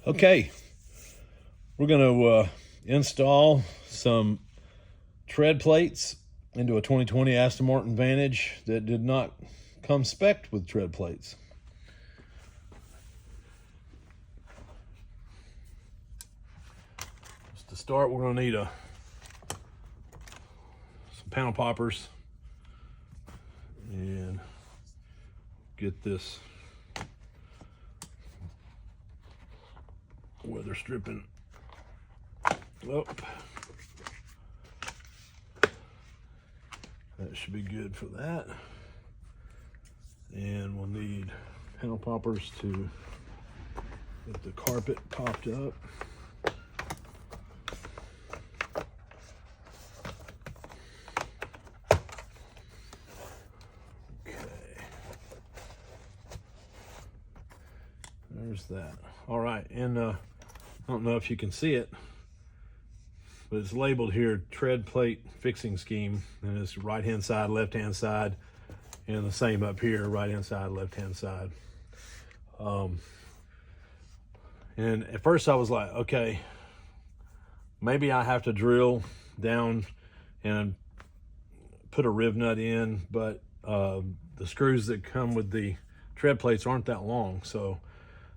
Okay, we're going to install some tread plates into a 2020 Aston Martin Vantage that did not come spec'd with tread plates. Just to start, we're going to need some panel poppers and get this weather stripping up. That should be good for that. And we'll need panel poppers to get the carpet popped up. Okay. There's that. All right, and I don't know if you can see it, but it's labeled here tread plate fixing scheme, and it's right hand side, left hand side, and the same up here, right hand side, left hand side. And at first I was like, okay, maybe I have to drill down and put a riv nut in, but the screws that come with the tread plates aren't that long, so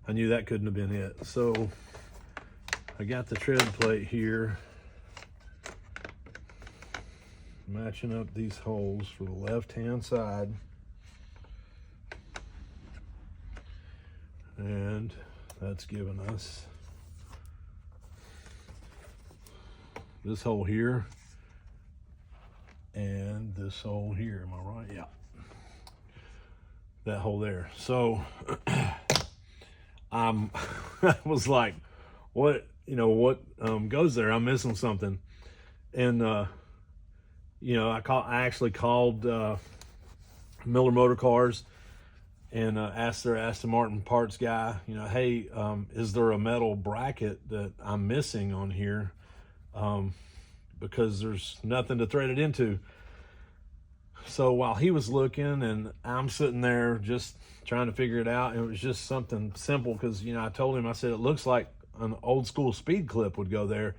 I knew that couldn't have been it. So I got the tread plate here, matching up these holes for the left hand side, and that's giving us this hole here and this hole here. Am I right? Yeah, that hole there. So I was like, what goes there? I'm missing something. And I actually called Miller Motor Cars and asked their Aston Martin parts guy, hey, is there a metal bracket that I'm missing on here? Because there's nothing to thread it into. So while he was looking and I'm sitting there just trying to figure it out, and it was just something simple, because I told him, I said, it looks like an old school speed clip would go there.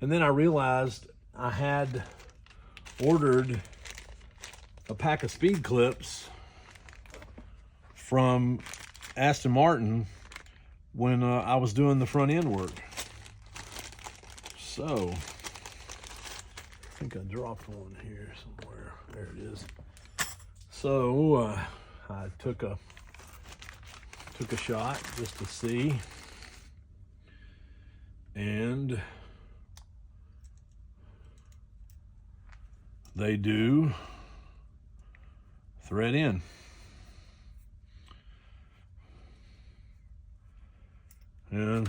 And then I realized I had ordered a pack of speed clips from Aston Martin when I was doing the front end work. So I think I dropped one here somewhere. There it is. So I took a shot just to see, and they do thread in. And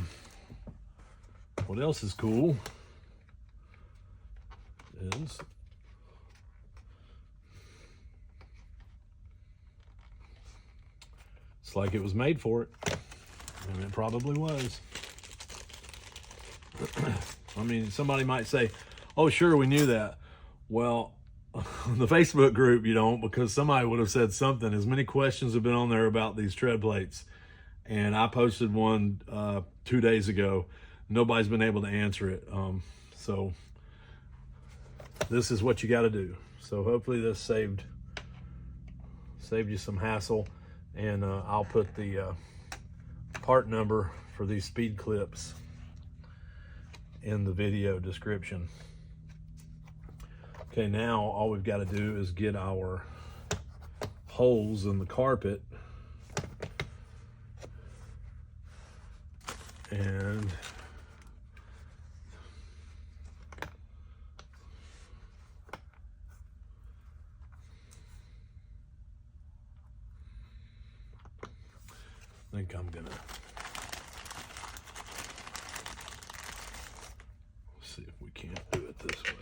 what else is cool is it's like it was made for it, and it probably was. I mean, somebody might say, oh, sure, we knew that. Well, the Facebook group, you don't, because somebody would have said something. As many questions have been on there about these tread plates, and I posted one 2 days ago. Nobody's been able to answer it. So this is what you got to do. So hopefully this saved you some hassle, and I'll put the part number for these speed clips in the video description. Okay, now all we've got to do is get our holes in the carpet, and I think I'm gonna see if we can't do it this way.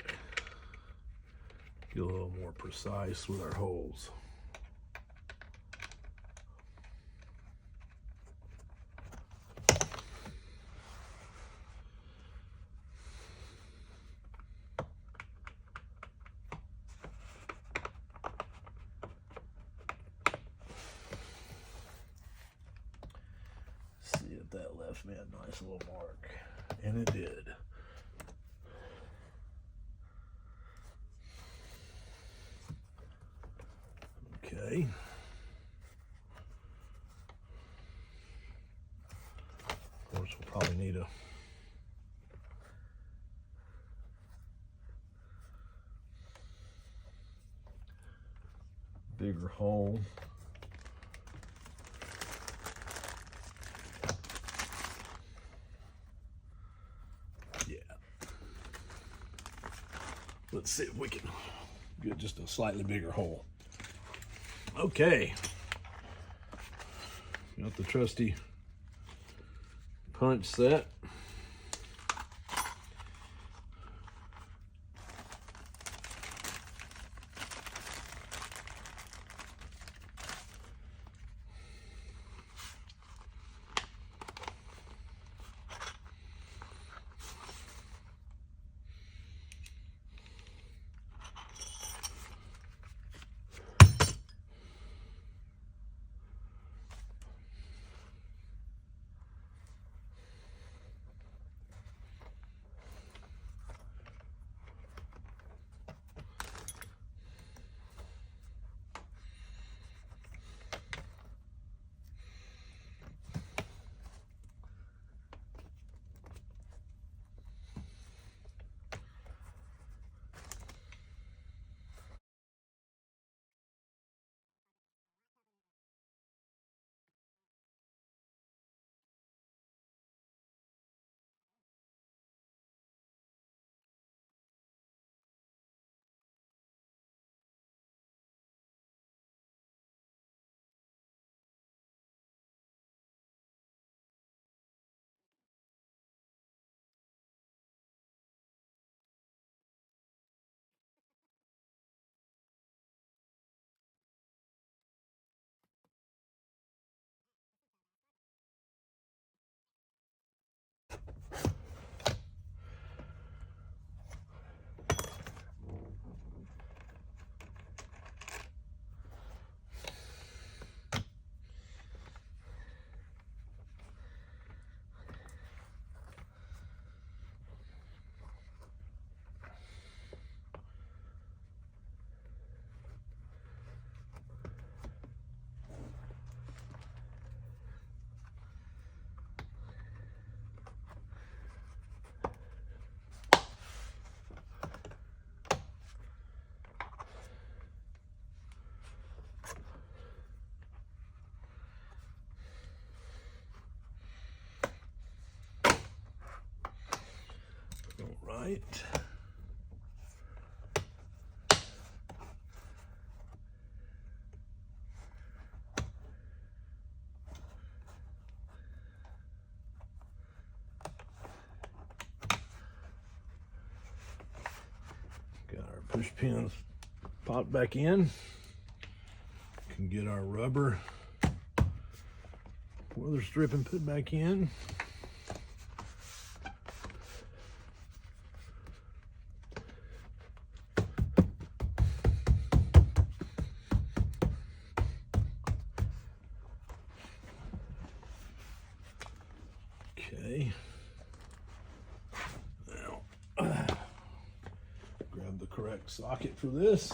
Get a little more precise with our holes. bet that left me a nice little mark. And it did. Okay. Of course, we'll probably need a bigger hole. Yeah. Let's see if we can get just a slightly bigger hole. Okay. Got the trusty punch set. All right. Got our push pins popped back in. Can get our rubber weather strip and put back in. Okay. Now, grab the correct socket for this.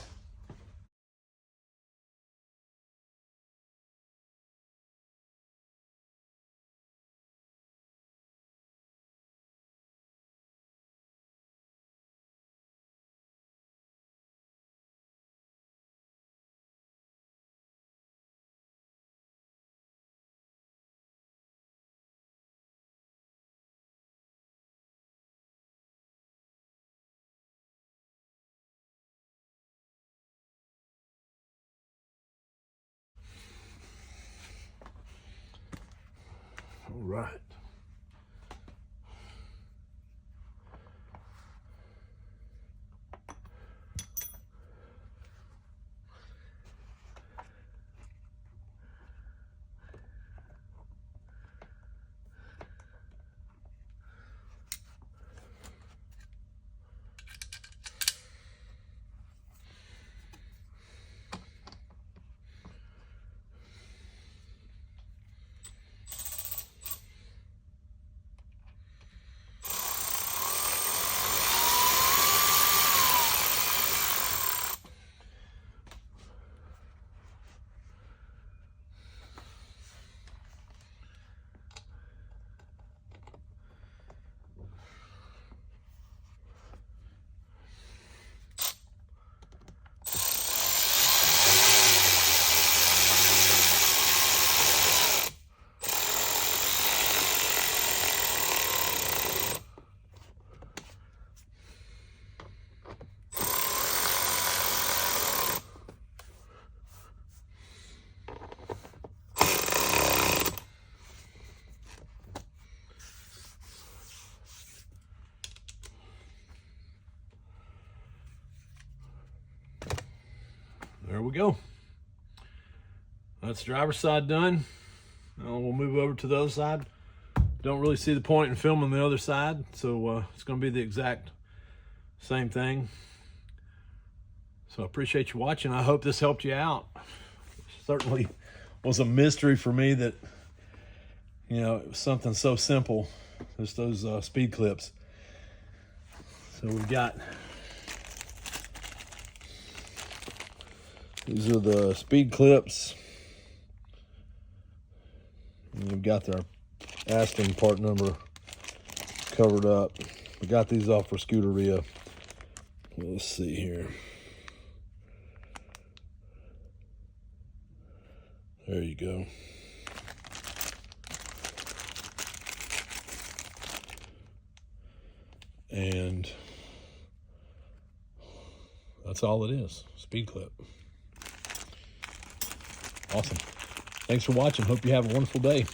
All right. we go. That's driver's side done. Now we'll move over to the other side. Don't really see the point in filming the other side, so it's going to be the exact same thing. So I appreciate you watching. I hope this helped you out. Certainly was a mystery for me that, you know, it was something so simple, just those speed clips. So we've got, these are the speed clips. And we've got their Aston part number covered up. We got these off for Scooteria. Let's see here. There you go. And that's all it is, speed clip. Awesome. Thanks for watching. Hope you have a wonderful day.